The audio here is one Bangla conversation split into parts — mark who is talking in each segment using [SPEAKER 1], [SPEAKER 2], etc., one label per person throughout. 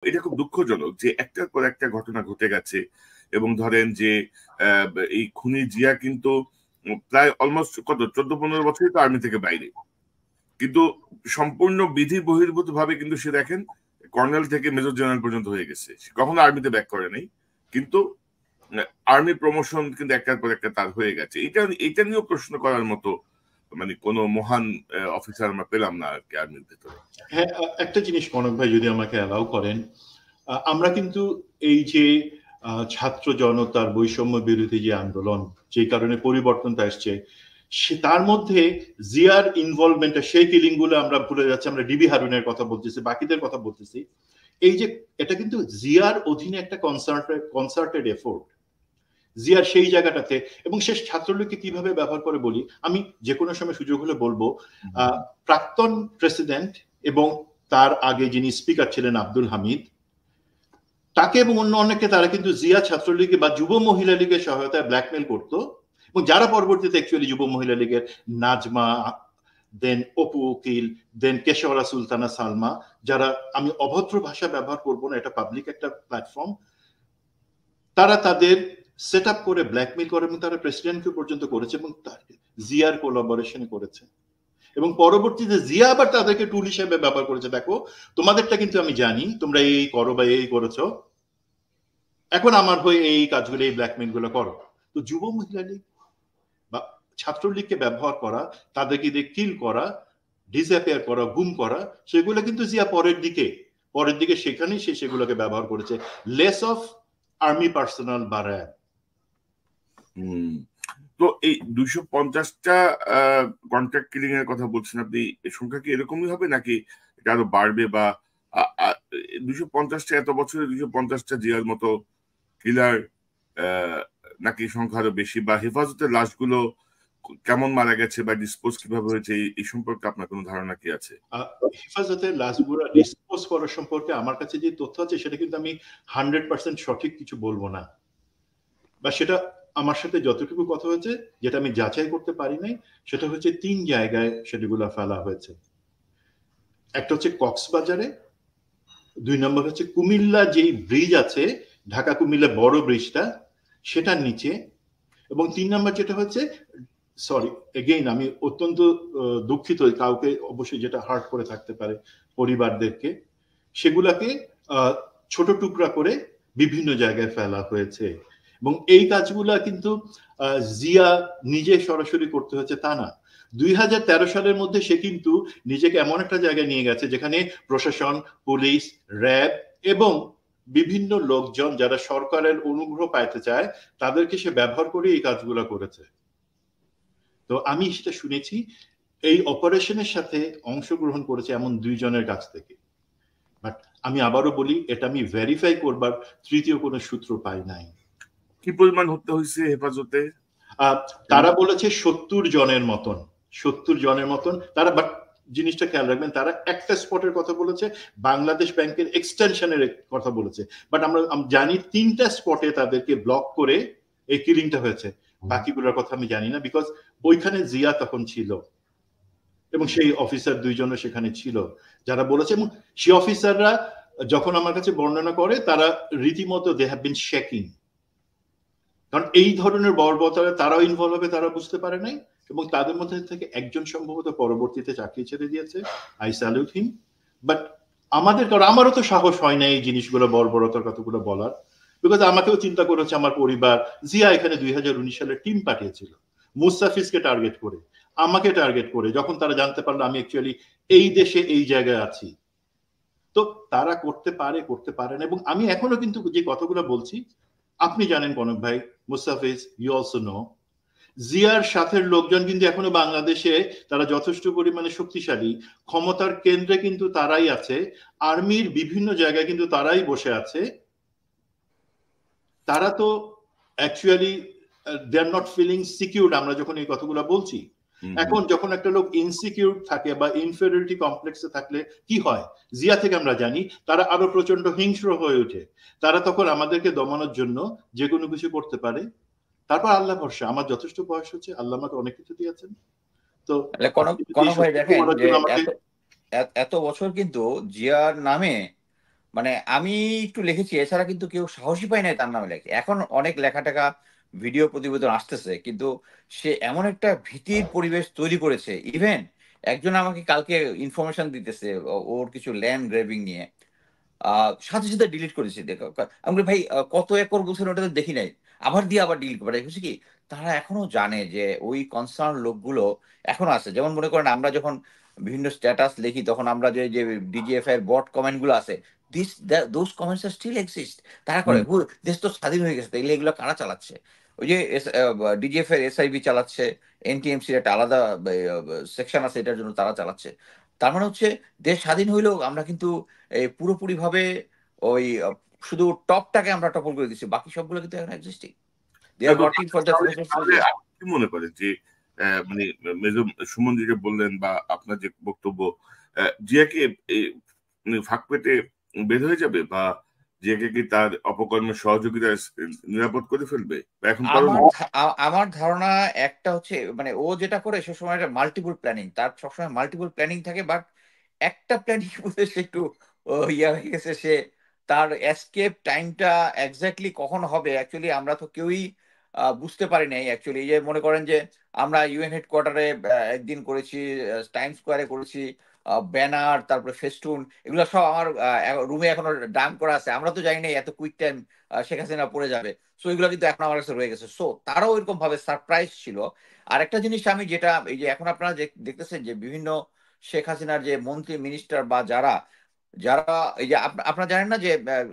[SPEAKER 1] এটা খুব দুঃখজনক যে একটার পর একটা ঘটনা ঘটে গেছে, এবং ধরেন যে এই খুনি জিয়া কিন্তু প্রায় অলমোস্ট 14-15 বছরই তো আর্মি থেকে বাইরে, কিন্তু সম্পূর্ণ বিধি বহির্ভূত ভাবে কিন্তু সে দেখেন কর্নেল থেকে মেজর জেনারেল পর্যন্ত হয়ে গেছে। সে কখনো আর্মিতে ব্যাক করে নাই, কিন্তু আর্মি প্রমোশন কিন্তু একটার পর একটা তার হয়ে গেছে। এটা নিয়েও প্রশ্ন করার মতো মানে কোন মহান অফিসার আমরা পেলাম না আর কি আর্মির ভেতরে।
[SPEAKER 2] হ্যাঁ, একটা জিনিস কনক ভাই যদি আমাকে অ্যালাউ করেন, আমরা কিন্তু এই যে ছাত্র জনতার বৈষম্য বিরোধী যে আন্দোলন, যে কারণে পরিবর্তনটা আসছে, তার মধ্যে জিয়ার ইনভলভমেন্টটা, সেই কিলিং গুলো আমরা ভুলে যাচ্ছি। আমরা ডিবি হারুনের কথা বলতেছি, বাকিদের কথা বলতেছি। এই যে এটা কিন্তু জিয়ার অধীনে একটা কনসার্টেড এফোর্ট, জিয়ার সেই জায়গাটাতে। এবং সে ছাত্রলীগকে কিভাবে ব্যবহার করে বলি, আমি যে কোনো সময় সুযোগ হলে বলবো। প্রাক্তন প্রেসিডেন্ট এবং তার আগে যিনি স্পিকার ছিলেন আব্দুল হামিদ, তাকে এবং অন্য অনেককে তারা কিন্তু জিয়া ছাত্রলীগে বা যুব মহিলা লীগের সহায়তায় ব্ল্যাকমেল করতো, এবং যারা পরবর্তীতে অ্যাকচুয়ালি যুব মহিলা লীগের নাজমা, দেন অপু উকিল, দেন কেশরা সুলতানা সালমা, যারা, আমি অভদ্র ভাষা ব্যবহার করবো না, এটা পাবলিক একটা প্ল্যাটফর্ম, তারা তাদের সেট আপ করে ব্ল্যাকমেল করে এবং তারা প্রেসিডেন্টকে পর্যন্ত করেছে, এবং জিয়ার কোলাবোরেশন করেছে। এবং পরবর্তীতে জিয়া আবার তাদেরকে টুল হিসেবে ব্যবহার করেছে। দেখো, তোমাদেরটা কিন্তু আমি জানি, তোমরা এই করো বা এই করেছো, এখন আমার হয়ে এই কাজগুলো, এই ব্ল্যাকমেল গুলো করো। তো যুব মহিলা লীগ বা ছাত্রলীগকে ব্যবহার করা, তাদেরকে দিয়ে কিল করা, ডিসঅ্যাপিয়ার করা, গুম করা, সেগুলো কিন্তু জিয়া পরের দিকে সেখানেই সে সেগুলোকে ব্যবহার করেছে, লেস অফ আর্মি পার্সোনাল বা র্যাব।
[SPEAKER 1] তো এই 250টা কন্ট্রাক্ট কিলিং এর কথা বলছেন আপনি, এই সংখ্যা কি এরকমই হবে নাকি এটা আরো বাড়বে? বা 250টা, এত বছরে 250টা জিয়ার মতো কিলার, নাকি সংখ্যা আরো বেশি? বা হেফাজতের লাশগুলো কেমন মারা গেছে বা ডিসপোজ কিভাবে হয়েছে, এই সম্পর্কে আপনার কোনো ধারণা কি আছে?
[SPEAKER 2] হেফাজতের লাশগুলো ডিসপোজ করার সম্পর্কে আমার কাছে যে তথ্য আছে, সেটা কিন্তু আমি 100% সঠিক কিছু বলবো না, বা সেটা আমার সাথে যতটুকু কথা হয়েছে, যেটা আমি যাচাই করতে পারি নাই, সেটা হচ্ছে 3 জায়গায় সেগুলো ফেলা হয়েছে। একটা হচ্ছে কক্সবাজারে, 2 নম্বর হচ্ছে কুমিল্লা, যেই ব্রিজ আছে ঢাকা কুমিল্লা বড় ব্রিজটা, সেটার নিচে, এবং 3 নম্বর যেটা হচ্ছে, সরি এগেইন আমি অত্যন্ত দুঃখিত, কাউকে অবশ্যই যেটা হার্ট করে থাকতে পারে পরিবারদেরকে, সেগুলাকে ছোট টুকরা করে বিভিন্ন জায়গায় ফেলা হয়েছে। এবং এই কাজগুলা কিন্তু জিয়া নিজে সরাসরি করতে হচ্ছে তা না। 2013 সালের মধ্যে সে কিন্তু নিজেকে এমন একটা জায়গায় নিয়ে গেছে যেখানে প্রশাসন, পুলিশ, র্যাব এবং বিভিন্ন লোকজন যারা সরকারের অনুগ্রহ পাইতে চায়, তাদেরকে সে ব্যবহার করে এই কাজগুলো করেছে। তো আমি সেটা শুনেছি, এই অপারেশনের সাথে অংশগ্রহণ করেছে এমন 2 জনের কাছ থেকে। বাট আমি আবারও বলি, এটা আমি ভেরিফাই করবার তৃতীয় কোনো সূত্র পাই নাই।
[SPEAKER 1] কি পরিমাণ হত্যা হয়েছে হেফাজতে?
[SPEAKER 2] তারা বলেছে 70 জনের মতন, 70 জনের মতন তারা। বাট জিনিসটা খেয়াল রাখবেন, তারা একটা স্পটের কথা বলেছে, বাংলাদেশ ব্যাংকের এক্সটেনশনের কথা বলেছে। বাট আমরা জানি 3টা স্পটে তাদেরকে ব্লক করে এই কিলিংটা হয়েছে। বাকিগুলোর কথা আমি জানি না, বিকজ ওইখানে জিয়া তখন ছিল এবং সেই অফিসার 2 জনও সেখানে ছিল যারা বলেছে। এবং সেই অফিসাররা যখন আমার কাছে বর্ণনা করে, তারা রীতিমতো দে হ্যাভ বিন শেকিং, কারণ এই ধরনের বর্বরতায় তারাও ইনভলভ হবে, তারা বুঝতে পারে নাই। এবং তাদের মধ্যে থেকে একজন সম্ভবত পরবর্তীতে চাকরি ছেড়ে দিয়েছে, আই স্যালুট হিম। বাট আমারও তো সাহস হয় না এই জিনিসগুলো, বর্বরতার কথাগুলো বলার, বিকজ আমাকেও চিন্তা করেছে আমার পরিবার। জিয়া এখানে 2019 সালে টিম পাঠিয়েছিল মুস্তাফিজকে টার্গেট করে, আমাকে টার্গেট করে, যখন তারা জানতে পারলো আমি অ্যাকচুয়ালি এই দেশে এই জায়গায় আছি। তো তারা করতে পারে না। এবং আমি এখনো কিন্তু যে কথাগুলো বলছি, আপনি জানেন কনক ভাই, মুস্তাফিজ, ইউ অলসো নো, জিয়ার সাথের লোকজন কিন্তু এখনো বাংলাদেশে তারা যথেষ্ট পরিমাণে শক্তিশালী, ক্ষমতার কেন্দ্রে কিন্তু তারাই আছে, আর্মির বিভিন্ন জায়গায় কিন্তু তারাই বসে আছে। তারা তো actually they are not feeling secured. আমরা যখন এই কথাগুলো বলছি, এখন যখন একটা লোক ইনসিকিউর থাকে বা ইনফেরিয়রিটি কমপ্লেক্সে থাকলে কি হয়, জিয়া থেকে আমরা জানি, তারা আরো প্রচন্ড হিংস্র হয়ে ওঠে। তারা তখন আমাদেরকে দমানোর জন্য যে কোনো কিছু করতে পারে। তারপর আল্লাহ ভরসা, আমার যথেষ্ট বয়স হচ্ছে, আল্লাহ আমাকে অনেক কিছু দিয়েছেন। তো
[SPEAKER 3] কনক ভাই দেখেন যে এত বছর কিন্তু জিয়ার নামে মানে আমি একটু লিখেছি, এছাড়া কিন্তু কেউ সাহসী পায় নাই তার নামে লেখে। এখন অনেক লেখা টেখা ভিডিও প্রতিবেদন আসতেছে, কিন্তু সে এমন একটা ভীতির পরিবেশ তৈরি করেছে। ইভেন একজন আমাকে কালকে ইনফরমেশন দিতেছে ওর কিছু ল্যান্ড গ্রেভিং নিয়ে, সাথে সাথে ডিলিট করেছি। দেখো আমি বলি, ভাই কত একর বলছেন ওটা তো দেখি নাই, আবার দিয়ে আবার ডিলিট করে হচ্ছে কি। তারা এখনো জানে যে ওই কনসার্ন লোকগুলো এখনো আছে। যেমন মনে করেন আমরা যখন বিভিন্ন স্ট্যাটাস লিখি, তখন আমরা যে যে ডিজিএফ এর বট কমেন্ট গুলো আছে, this those comments are still exist. তারা করে দেশ তো স্বাধীন হয়ে গেছে, তাইলে এগুলো কারা চালাচ্ছে? ওই যে ডিজিএফ এর এসআইবি চালাচ্ছে, এনটিএমসির একটা আলাদা সেকশন আছে এটার জন্য, তারা চালাচ্ছে। তার মানে হচ্ছে দেশ স্বাধীন হইলেও আমরা কিন্তু পুরোপুরি ভাবে ওই শুধু টপটাকে আমরা টপল করে দিচ্ছি, বাকি সবগুলো কিন্তু এখন existing. They are working for the
[SPEAKER 1] তাহলে
[SPEAKER 3] ফিউচার।
[SPEAKER 1] তাহলে আপনি কি মনে করেন যে মানে মেজর সুমন যেটা বললেন বা আপনার যে বক্তব্য, জিয়াকে মানে ফাঁক পেতে বের হয়ে যাবে, বা জিয়াকে কি তার অপকর্মের সহযোগিতা নিরাপদ করে ফেলবে, বা এখন কারণ
[SPEAKER 3] আমার ধারণা একটা হচ্ছে, মানে ও যেটা করে সে সময় মাল্টিপল প্ল্যানিং, তার সবসময় মাল্টিপল প্ল্যানিং থাকে, বাট একটা প্ল্যানিং বলতে সে একটু ইয়া হয়ে গেছে। সে তার এসকেপ টাইমটা এক্স্যাক্টলি কখন হবে অ্যাকচুয়ালি আমরা তো কেউই বুঝতে পারি নাই অ্যাকচুয়ালি। যে মনে করেন যে আমরা ইউএন হেডকোয়ার্টারে একদিন করেছি, টাইম স্কোয়ারে করেছি, ব্যানার, তারপরে ফেস্টুন, এগুলো সব আমার রুমে এখনো ডাম করা আছে। আমরা তো জানি না এত কুইক টাইম শেখ হাসিনা পড়ে যাবে। সো এগুলো কিন্তু এখন আমার কাছে রয়ে গেছে। সো তারাও এরকম ভাবে সারপ্রাইজ ছিল। আর একটা জিনিস আমি যেটা, এই যে এখন আপনারা দেখতেছেন যে বিভিন্ন শেখ হাসিনার যে মন্ত্রী মিনিস্টার বা যারা যারা এই যে আপনারা জানেন না যে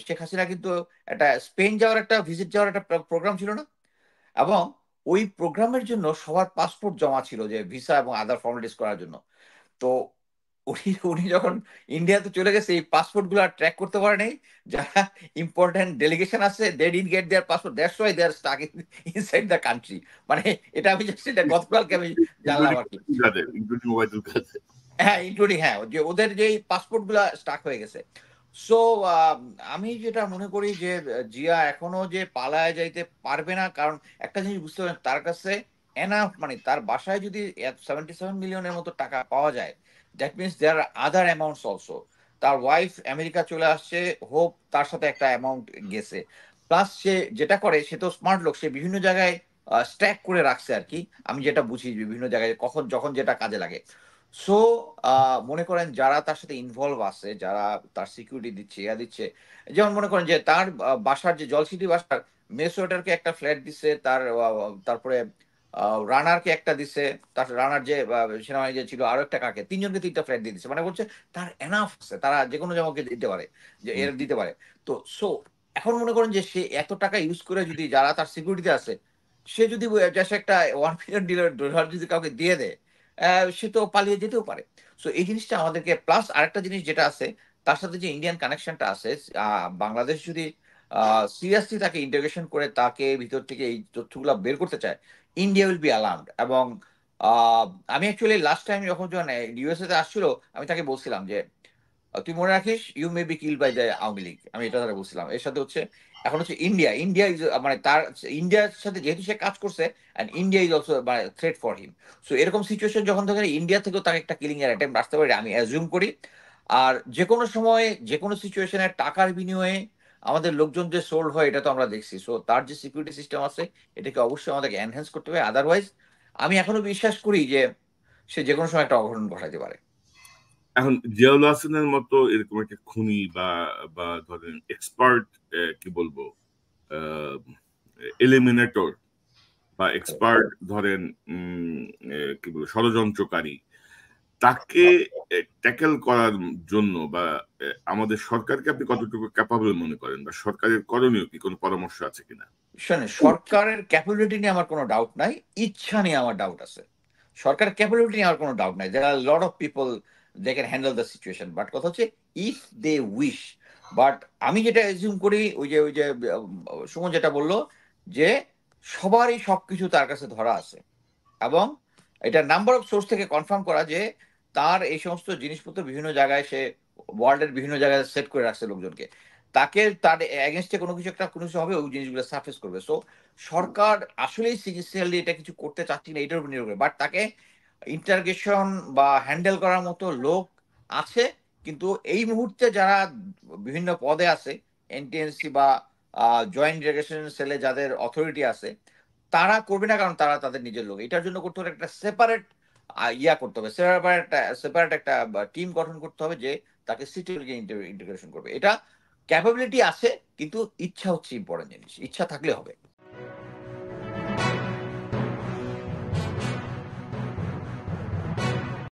[SPEAKER 3] শেখ হাসিনা কিন্তু একটা স্পেন যাওয়ার একটা ভিজিট যাওয়ার একটা প্রোগ্রাম ছিল না? এবং ওই প্রোগ্রামের জন্য সবার পাসপোর্ট জমা ছিল, যে ভিসা এবং আদার ফর্মালিটিস করার জন্য। তো উনি উনি যখন ইন্ডিয়াতে চলে গেছে, এই পাসপোর্ট গুলো ট্র্যাক করতে পারে নাই। যারা ইম্পর্টেন্ট ডেলিগেশন আছে, they didn't get their passport, that's why they are stuck inside the country. মানে এটা আমি জাস্ট এটা গতকালকে আমি জানলাম আর কি।
[SPEAKER 1] ইনক্লুডিং ওবায়দুল কাদের।
[SPEAKER 3] হ্যাঁ, ইনক্লুডিং, হ্যাঁ, যে ওদের যে পাসপোর্ট গুলা স্টাক হয়ে গেছে। সো আমি যেটা মনে করি যে জিয়া এখনো যে পালায় যাইতে পারবে না, কারণ একটা জিনিস বুঝতে পারেন, তার কাছে এনাফ, মানে তার বাসায় যদি 77 মিলিয়নের মতো টাকা পাওয়া যায়, that means there are other amounts also. তার ওয়াইফ আমেরিকা চলে আসছে, হোপ তার সাথে একটা অ্যামাউন্ট গেছে। প্লাস সে যেটা করে, সে তো স্মার্ট লোক, সে বিভিন্ন জায়গায় স্ট্যাক করে রাখছে আর কি। আমি যেটা বুঝি বিভিন্ন জায়গায় কখন যখন যেটা কাজে লাগে। সো মনে করেন যারা তার সাথে ইনভলভ আছে, যারা তার সিকিউরিটি দিচ্ছে, ইয়া দিচ্ছে, যেমন মনে করেন যে তার বাসার যে জলসিটি বাসার মেসোয়েটারকে একটা ফ্ল্যাট দিচ্ছে, তার তারপরে রানারকে একটা দিচ্ছে, তার রানার যে সেনাবাহিনী যে ছিল আরো একটা, কাকে, তিনজনকে তিনটা ফ্ল্যাট দিয়ে দিচ্ছে। মানে বলছে তার এনাফ আছে, তারা যে কোনো জায়গাকে দিতে পারে, যে এর দিতে পারে। তো সো এখন মনে করেন যে সে এত টাকা ইউজ করে যদি যারা তার সিকিউরিটিতে আছে, সে যদি জাস্ট একটা $1 মিলিয়ন যদি কাউকে দিয়ে দেয়, সে তো পালিয়ে যেতেও পারে। সো এই জিনিসটা আমাদেরকে, প্লাস আরেকটা জিনিস যেটা আছে, তার সাথে যে ইন্ডিয়ান কানেকশনটা আছে, বাংলাদেশ যদি সিরিয়াসলি তাকে ইন্টিগ্রেশন করে তাকে ভিতর থেকে এই তথ্যগুলো বের করতে চায়, ইন্ডিয়া উইল বি অ্যালার্মড। এবং আহ, আমি অ্যাকচুয়ালি লাস্ট টাইম যখন ইউএসএ তে আসছিল, আমি তাকে বলছিলাম যে তুই মনে রাখিস, you may be kill by the Awami League. আমি এটা তারা বলছিলাম। এর সাথে হচ্ছে এখন হচ্ছে ইন্ডিয়া, মানে তার ইন্ডিয়ার সাথে যেহেতু সে কাজ করছে, এন্ড ইন্ডিয়া ইজ অলসো মানে থ্রেট ফর হিম। সো এরকম সিচুয়েশন যখন থাকে, ইন্ডিয়া থেকেও তাকে একটা কিলিং এর অ্যাটেম্প আসতে পারে, আমি অ্যাজিউম করি। আর যে কোনো সময় যে কোনো সিচুয়েশনে টাকার বিনিময়ে আমাদের লোকজন যে সোল্ড হয়, এটা তো আমরা দেখছি। সো তার যে সিকিউরিটি সিস্টেম আছে, এটাকে অবশ্যই আমাদেরকে এনহ্যান্স করতে হবে। আদারওয়াইজ আমি এখনো বিশ্বাস করি যে সে যে কোনো সময় একটা অঘটন ঘটাতে পারে।
[SPEAKER 1] এখন জিয়াউল হাসানের মতো এরকম একটা খুনি বা বা ধরেন এক্সপার্ট, কি বলবো, এলিমিনেটর বা এক্সপার্ট ধরেন, কি বলবো, ষড়যন্ত্রকারী, তাকে ট্যাকেল করার জন্য বা আমাদের সরকারকে আপনি কতটুকু ক্যাপাবল মনে করেন, বা সরকারের করণীয় কি, কোনো পরামর্শ আছে কিনা?
[SPEAKER 3] শোনেন, সরকারের ক্যাপাবিলিটি নিয়ে আমার কোনো ডাউট নাই, ইচ্ছা নিয়ে আমার ডাউট আছে। সরকারের ক্যাপাবিলিটি নিয়ে আমার কোনো ডাউট নাই, there are lot of people they can handle the situation, but কথা হচ্ছে ইফ দে উইশ। বাট আমি যেটা এজিউম করি, ওই যে সুমন যেটা বললো, যে সবারই সবকিছু তার কাছে ধরা আছে, এবং এটা নাম্বার অফ সোর্স থেকে কনফার্ম করা যে তার এই সমস্ত জিনিসপত্র বিভিন্ন জায়গায় সে ওয়ার্ল্ডের বিভিন্ন জায়গায় সেট করে রাখছে লোকজনকে। তাকে তার এগেনস্টে কোনো কিছু একটা কোনো কিছু হবে, ওই জিনিসগুলো সার্ফেস করবে। সো সরকার আসলেই সিনসিয়ারলি এটা কিছু করতে চাচ্ছি না, এটার উপর নির্ভর করে, বাট তাকে ইন্টারগেশন বা হ্যান্ডেল করার মতো লোক আছে, কিন্তু এই মুহূর্তে যারা বিভিন্ন পদে আছে, এনটিএনসি বা জয়েন্ট ডিরেকশন সেলে যাদের অথরিটি আছে, তারা করবে না, কারণ তারা তাদের নিজের লোক। এটার জন্য করতে হবে একটা সেপারেট করতে হবে, সেপারেট একটা টিম গঠন করতে হবে যে তাকে সিটিকে ইন্টিগ্রেশন করবে। এটা ক্যাপাবিলিটি আছে, কিন্তু ইচ্ছা হচ্ছে ইম্পর্টেন্ট জিনিস, ইচ্ছা থাকলে হবে।